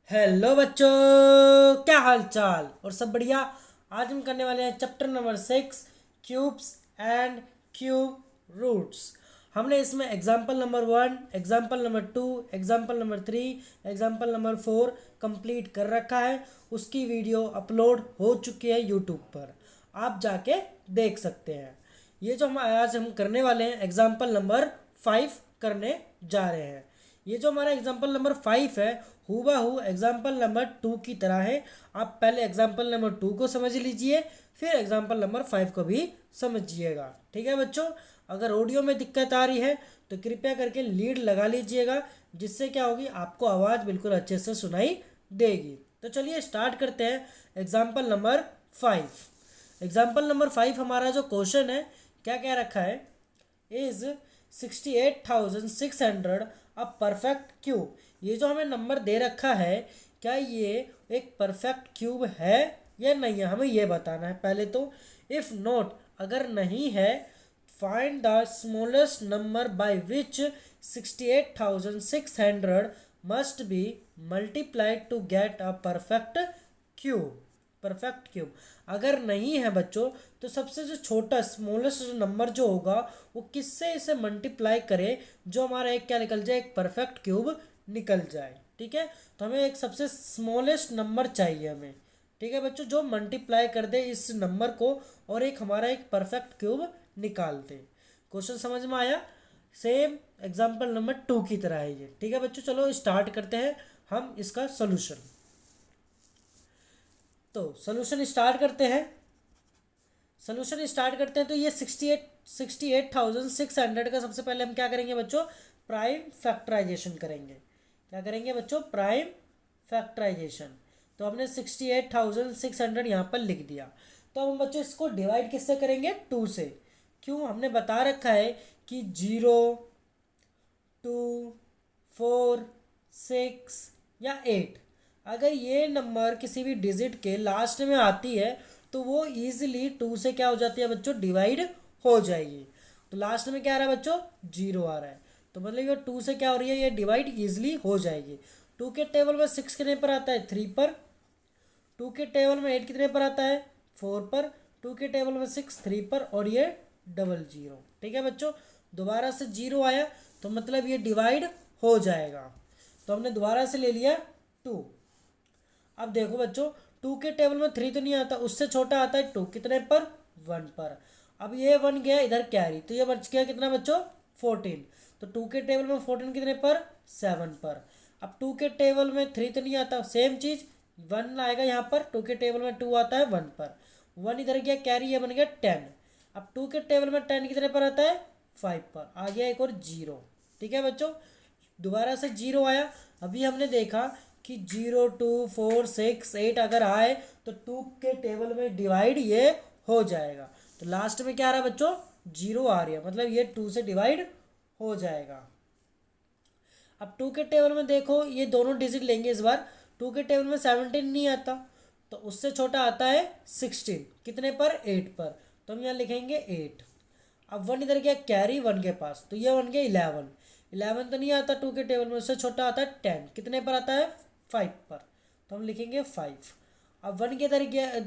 Hello बच्चों, क्या हाल चाल और सब बढ़िया। आज हम करने वाले हैं chapter number 6, cubes and cube roots. हमने इसमें example number 1, example number 2, example number 3, example number 4 complete कर रखा है। उसकी वीडियो अपलोड हो चुकी है यूट्यूब पर, आप जाके देख सकते हैं। ये जो हम आज हम करने वाले हैं एग्जाम्पल नंबर 5 करने जा रहे हैं। ये जो हमारा एग्जाम्पल नंबर 5 है हूबहू एग्जाम्पल नंबर 2 की तरह है। आप पहले एग्जाम्पल नंबर 2 को समझ लीजिए, फिर एग्जाम्पल नंबर 5 को भी समझिएगा। ठीक है बच्चों, अगर ऑडियो में दिक्कत आ रही है तो कृपया करके लीड लगा लीजिएगा, जिससे क्या होगी आपको आवाज़ बिल्कुल अच्छे से सुनाई देगी। तो चलिए स्टार्ट करते हैं एग्जाम्पल नंबर 5। एग्जाम्पल नंबर 5 हमारा जो क्वेश्चन है क्या कह रखा है, इज 68,600 अ परफेक्ट क्यूब। ये जो हमें नंबर दे रखा है, क्या ये एक परफेक्ट क्यूब है या नहीं है, हमें ये बताना है पहले तो। इफ़ नॉट, अगर नहीं है, find the smallest number by which 68,600 must be multiplied to get a perfect cube. Perfect cube अगर नहीं है बच्चों, तो सबसे जो छोटा स्मॉलेस्ट नंबर जो होगा वो किससे इसे मल्टीप्लाई करे जो हमारा एक क्या निकल जाए, एक परफेक्ट क्यूब निकल जाए। ठीक है, तो हमें एक सबसे स्मॉलेस्ट नंबर चाहिए हमें। ठीक है बच्चों, जो मल्टीप्लाई कर दे इस नंबर को और एक हमारा एक परफेक्ट क्यूब निकाल दे। क्वेश्चन समझ में आया? सेम एग्जाम्पल नंबर 2 की तरह है ये। ठीक है बच्चों, चलो स्टार्ट करते हैं हम इसका सोल्यूशन। तो सोल्यूशन स्टार्ट करते हैं। तो ये 68,600 का सबसे पहले हम क्या करेंगे बच्चों, प्राइम फैक्टराइजेशन करेंगे। क्या करेंगे बच्चों, प्राइम फैक्टराइजेशन। तो हमने 68,600 यहाँ पर लिख दिया। तो अब हम बच्चों इसको डिवाइड किससे करेंगे, 2 से। क्यों, हमने बता रखा है कि 0, 2, 4, 6 या 8, अगर ये नंबर किसी भी डिजिट के लास्ट में आती है तो वो ईजिली 2 से क्या हो जाती है बच्चों, डिवाइड हो जाएगी। तो लास्ट में क्या आ रहा है बच्चों, 0 आ रहा है, तो मतलब ये 2 से क्या हो रही है, ये डिवाइड ईजिली हो जाएगी। 2 के टेबल में 6 कितने पर आता है, 3 पर। 2 के टेबल में 8 कितने पर आता है, 4 पर। 2 के टेबल में 6 3 पर, और ये 00। ठीक है बच्चों, दोबारा से 0 आया तो मतलब ये डिवाइड हो जाएगा। तो हमने दोबारा से ले लिया 2। अब देखो बच्चों, 2 के टेबल में 3 तो नहीं आता, उससे छोटा आता है 2, कितने पर, 1 पर। अब ये 1 गया इधर कैरी, तो ये बच गया कितना बच्चों, 14। तो 2 के टेबल में 14 कितने पर, 7 पर। अब 2 के टेबल में 3 तो नहीं आता, सेम चीज़ 1 आएगा यहाँ पर। 2 के टेबल में 2 आता है 1 पर, 1 इधर गया कैरी, ये बन गया 10। अब 2 के टेबल में 10 कितने पर आता है, 5 पर। आ गया एक और 0। ठीक है बच्चों, दोबारा से 0 आया। अभी हमने देखा कि 0, 2, 4, 6, 8 अगर आए तो 2 के टेबल में डिवाइड ये हो जाएगा। तो लास्ट में क्या आ रहा है बच्चों, 0 आ रही है, मतलब ये 2 से डिवाइड हो जाएगा। अब 2 के टेबल में देखो, ये दोनों डिजिट लेंगे इस बार। 2 के टेबल में 17 नहीं आता, तो उससे छोटा आता है 16, कितने पर, 8 पर। तो हम यहाँ लिखेंगे 8। अब 1 इधर गया कैरी 1 के पास, तो ये बन गया 11। 11 तो नहीं आता 2 के टेबल में, उससे छोटा आता है 10, कितने पर आता है, 5 पर। तो हम लिखेंगे 5। अब 1 के इधर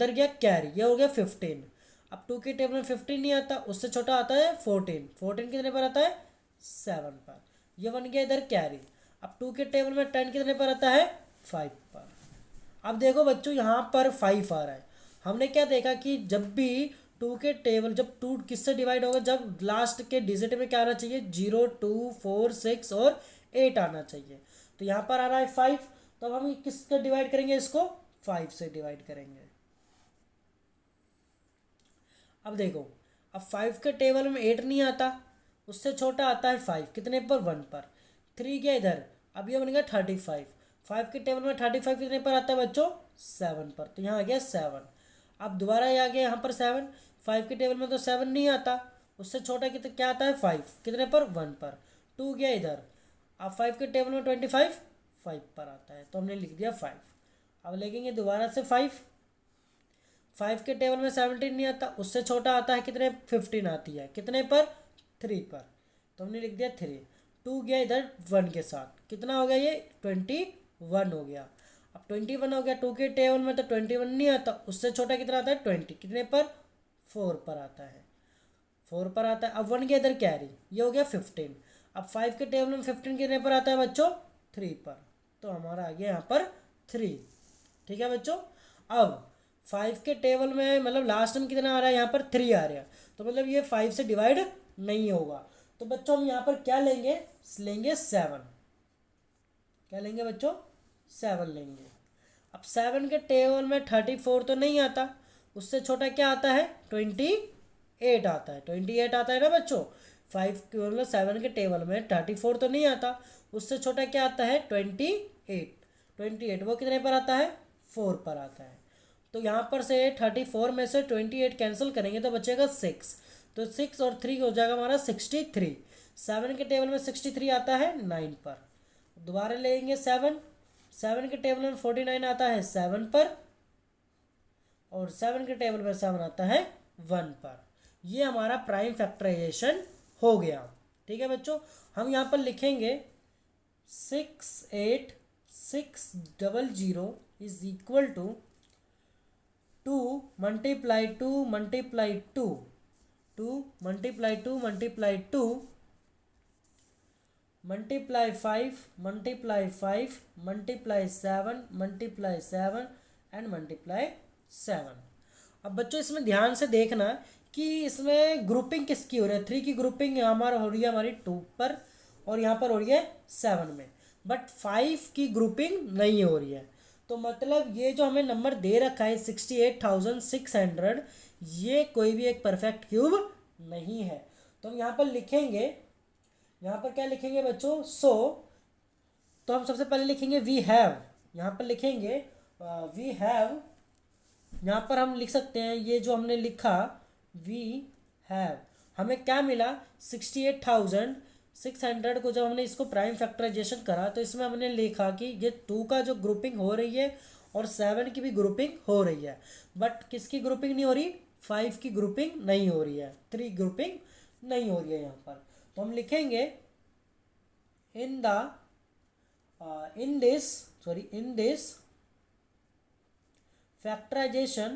गया कैरी, ये हो गया 15। अब 2 के टेबल में 15 नहीं आता, उससे छोटा आता है 14। 14 कितने पर आता है, 7 पर। ये बन गया इधर कैरी। अब 2 के टेबल में 10 कितने पर आता है, 5 पर। अब देखो बच्चों यहाँ पर 5 आ रहा है। हमने क्या देखा कि जब भी 2 के टेबल, जब 2 किससे डिवाइड होगा, जब लास्ट के डिजिट में क्या आना चाहिए, 0, 2, 4, 6 और 8 आना चाहिए। तो यहाँ पर आ रहा है 5, तो अब हम किससे डिवाइड करेंगे, इसको 5 से डिवाइड करेंगे। अब देखो, अब 5 के टेबल में 8 नहीं आता, उससे छोटा आता है 5, कितने पर, 1 पर। 3 गया इधर, अब ये बन गया 35। 5 के टेबल में 35 कितने पर आता है बच्चों, 7 पर। तो यहाँ आ गया 7। अब दोबारा ये आ गया यहाँ पर 7। 5 के टेबल में तो 7 नहीं आता, उससे छोटा कितना क्या आता है, 5, कितने पर, 1 पर। 2 गया इधर, अब 5 के टेबल में 25 5 पर आता है, तो हमने लिख दिया 5। अब लिखेंगे दोबारा से 5। 5 के टेबल में 17 नहीं आता, उससे छोटा आता है कितने, 15 आती है, कितने पर, 3 पर। तो हमने लिख दिया 3। 2 गया इधर 1 के साथ, कितना हो गया ये, 21 हो गया। अब 21 हो गया, 2 के टेबल में तो 21 नहीं आता, उससे छोटा कितना आता है 20, कितने पर 4 पर आता है, 4 पर आता है। अब 1 के इधर कैरी, ये हो गया 15। अब 5 के टेबल में 15 कितने पर आता है बच्चों 3 पर, तो हमारा आ गया यहाँ पर 3। ठीक है बच्चों। अब 5 के टेबल में मतलब लास्ट में कितना आ रहा है यहाँ पर 3 आ रहा है, तो मतलब ये 5 से डिवाइड नहीं होगा, तो बच्चों हम यहाँ पर क्या लेंगे, लेंगे 7। क्या लेंगे बच्चों 7 लेंगे। अब 7 के टेबल में 34 तो नहीं आता, उससे छोटा क्या आता है 28 आता है, 28 आता है ना बच्चों। 5 मतलब 7 के टेबल में 34 तो नहीं आता, उससे छोटा क्या आता है 28। 28 वो कितने पर आता है 4 पर आता है। तो यहाँ पर से 34 में से 28 कैंसिल करेंगे तो बचेगा 6, तो 6 और 3 हो जाएगा हमारा 63। 7 के टेबल में 63 आता है 9 पर, दोबारा लेंगे 7, 7 के टेबल में 49 आता है 7 पर, और 7 के टेबल में 7 आता है 1 पर। ये हमारा प्राइम फैक्टराइजेशन हो गया। ठीक है बच्चों, हम यहाँ पर लिखेंगे 68600 is equal to 2 multiply 2 multiply 2 2 multiply 2 multiply 2 multiply 5 multiply 5 multiply 7 multiply 7 and multiply 7। अब बच्चों इसमें ध्यान से देखना कि इसमें ग्रुपिंग किसकी हो रही है, 3 की ग्रुपिंग हमारा हो रही है हमारी 2 पर, और यहाँ पर हो रही है 7 में, बट 5 की ग्रुपिंग नहीं हो रही है। तो मतलब ये जो हमें नंबर दे रखा है 68,600, ये कोई भी एक परफेक्ट क्यूब नहीं है। तो हम यहाँ पर लिखेंगे, यहाँ पर क्या लिखेंगे बच्चों तो हम सबसे पहले लिखेंगे वी हैव, यहाँ पर लिखेंगे वी हैव, यहाँ पर हम लिख सकते हैं ये जो हमने लिखा वी हैव, हमें क्या मिला 68,600 को जब हमने इसको प्राइम फैक्टराइजेशन करा तो इसमें हमने लिखा कि ये 2 का जो ग्रुपिंग हो रही है और 7 की भी ग्रुपिंग हो रही है, बट किसकी ग्रुपिंग नहीं हो रही 5 की ग्रुपिंग नहीं हो रही है, 3 ग्रुपिंग नहीं हो रही है यहाँ पर। तो हम लिखेंगे in this factorization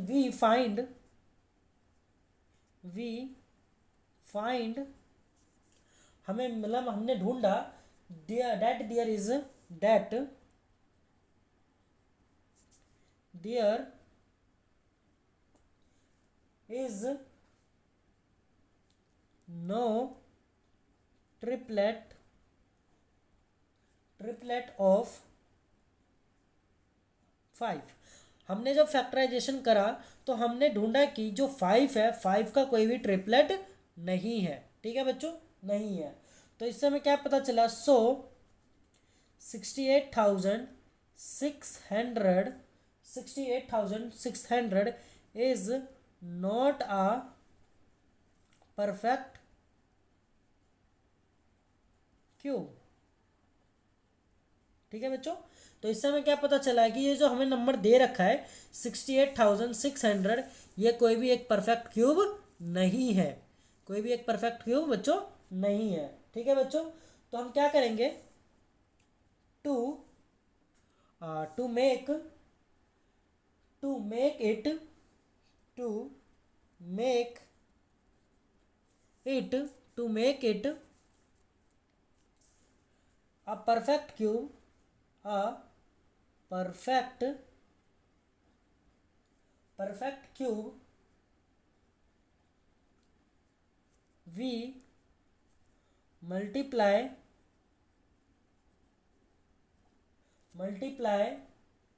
we find हमें मतलब हमने ढूंढा that there is no triplet of 5। हमने जब फैक्टराइजेशन करा तो हमने ढूंढा कि जो 5 है 5 का कोई भी ट्रिपलेट नहीं है। ठीक है बच्चों, नहीं है। तो इससे हमें क्या पता चला 68,600 is not a perfect cube. ठीक है बच्चों, तो इससे हमें क्या पता चला है कि ये जो हमें नंबर दे रखा है 68,600, ये कोई भी एक परफेक्ट क्यूब नहीं है, कोई भी एक परफेक्ट क्यूब बच्चों नहीं है। ठीक है बच्चों, तो हम क्या करेंगे to make it a perfect cube we multiply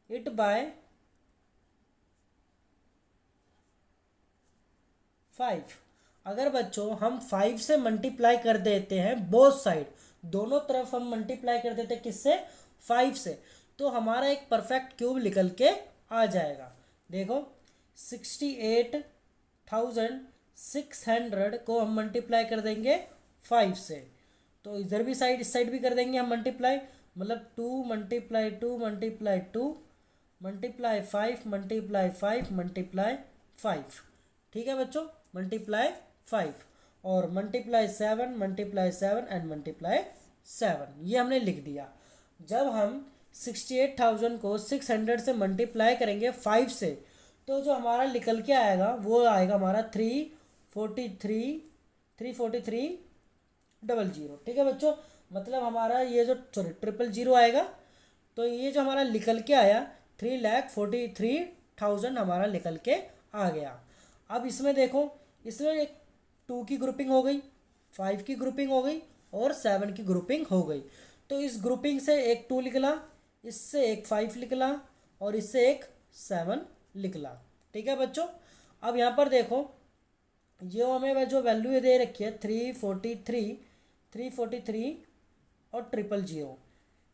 it by 5। अगर बच्चों हम 5 से मल्टीप्लाई कर देते हैं बोथ साइड, दोनों तरफ हम मल्टीप्लाई कर देते हैं किससे 5 से, तो हमारा एक परफेक्ट क्यूब निकल के आ जाएगा। देखो 68,600 को हम मल्टीप्लाई कर देंगे 5 से, तो इधर भी साइड इस साइड भी कर देंगे हम मल्टीप्लाई, मतलब 2 multiply 2 multiply 2 multiply 5 multiply 5 multiply 5। ठीक है बच्चों, मल्टीप्लाई 5, और मल्टीप्लाई 7 एंड मल्टीप्लाई 7, ये हमने लिख दिया। जब हम 68,000 को 600 से मल्टीप्लाई करेंगे 5 से, तो जो हमारा निकल के आएगा वो आएगा हमारा 343,000। ठीक है बच्चों, मतलब हमारा ये जो 000 आएगा, तो ये जो हमारा निकल के आया 3,43,000 हमारा निकल के आ गया। अब इसमें देखो, इसमें एक 2 की ग्रुपिंग हो गई, 5 की ग्रुपिंग हो गई और 7 की ग्रुपिंग हो गई। तो इस ग्रुपिंग से एक 2 निकला, इससे एक 5 निकला और इससे एक 7 निकला। ठीक है बच्चों, अब यहाँ पर देखो, जो हमें जो वैल्यू दे रखी है 343 और 000,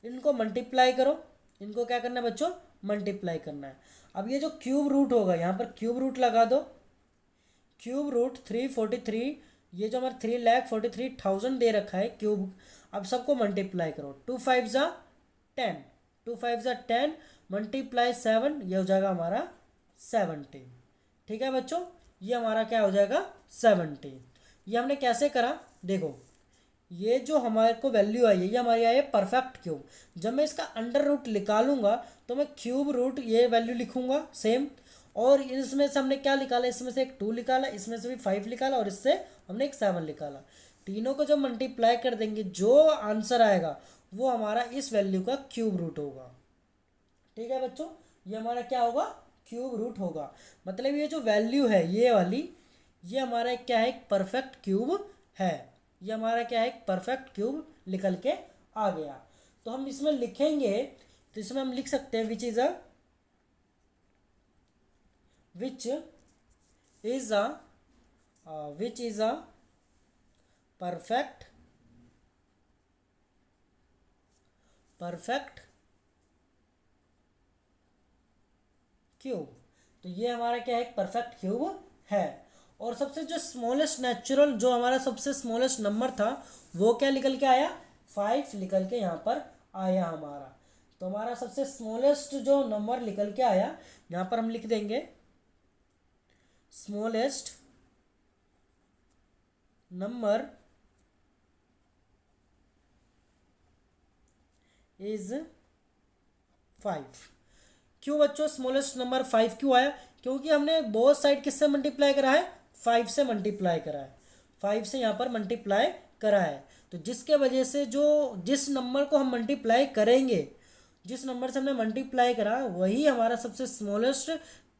इनको मल्टीप्लाई करो। इनको क्या करना है बच्चों, मल्टीप्लाई करना है। अब ये जो क्यूब रूट होगा, यहाँ पर क्यूब रूट लगा दो। क्यूब रूट 343, ये जो हमारा 3,43,000 दे रखा है क्यूब, अब सबको मल्टीप्लाई करो। 2 5 ज़ा 10, 2 5 ज़ा 10 मल्टीप्लाई 7, ये हो जाएगा हमारा 70। ठीक है बच्चों, ये हमारा क्या हो जाएगा 70। ये हमने कैसे करा, देखो ये जो हमारे को वैल्यू आई है, ये हमारी आई है परफेक्ट क्यूब। जब मैं इसका अंडर रूट निकालूंगा तो मैं क्यूब रूट ये वैल्यू लिखूंगा सेम, और इसमें से हमने क्या निकाला, इसमें से एक 2 निकाला, इसमें से भी 5 निकाला और इससे हमने एक 7 निकाला। तीनों को जब मल्टीप्लाई कर देंगे, जो आंसर आएगा वो हमारा इस वैल्यू का क्यूब रूट होगा। ठीक है बच्चों, ये हमारा क्या होगा, क्यूब रूट होगा। मतलब ये जो वैल्यू है ये वाली, ये हमारा क्या है, एक परफेक्ट क्यूब है। ये हमारा क्या है, एक परफेक्ट क्यूब निकल के आ गया। तो हम इसमें लिखेंगे, तो इसमें हम लिख सकते हैं which is a perfect cube. तो ये हमारा क्या है, एक परफेक्ट क्यूब है। और सबसे जो स्मॉलेस्ट नेचुरल, जो हमारा सबसे स्मॉलेस्ट नंबर था, वो क्या निकल के आया, 5 निकल के यहाँ पर आया हमारा। तो हमारा सबसे स्मॉलेस्ट जो नंबर निकल के आया, यहाँ पर हम लिख देंगे स्मॉलेस्ट नंबर इज 5। क्यों बच्चों स्मॉलेस्ट नंबर 5 क्यों आया, क्योंकि हमने बोथ साइड किससे मल्टीप्लाई करा है, 5 से मल्टीप्लाई करा है, 5 से यहाँ पर मल्टीप्लाई करा है। तो जिसके वजह से जो जिस नंबर को हम मल्टीप्लाई करेंगे, जिस नंबर से हमने मल्टीप्लाई करा, वही हमारा सबसे स्मॉलेस्ट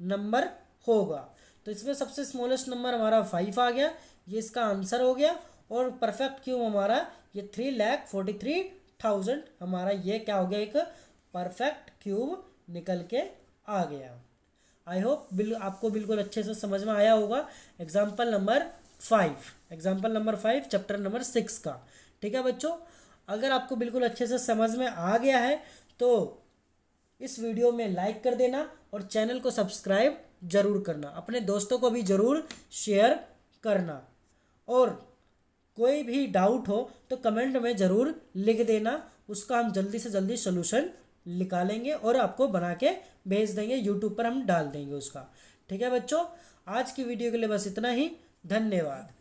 नंबर होगा। तो इसमें सबसे स्मॉलेस्ट नंबर हमारा 5 आ गया, ये इसका आंसर हो गया। और परफेक्ट क्यूब हमारा ये 3,43,000 हमारा ये क्या हो गया, एक परफेक्ट क्यूब निकल के आ गया। आई होप आपको बिल्कुल अच्छे से समझ में आया होगा एग्जाम्पल नंबर 5 चैप्टर नंबर 6 का। ठीक है बच्चों, अगर आपको बिल्कुल अच्छे से समझ में आ गया है तो इस वीडियो में लाइक कर देना और चैनल को सब्सक्राइब जरूर करना, अपने दोस्तों को भी ज़रूर शेयर करना। और कोई भी डाउट हो तो कमेंट में ज़रूर लिख देना, उसका हम जल्दी से जल्दी सोल्यूशन निकालेंगे और आपको बना के भेज देंगे, यूट्यूब पर हम डाल देंगे उसका। ठीक है बच्चों, आज की वीडियो के लिए बस इतना ही, धन्यवाद।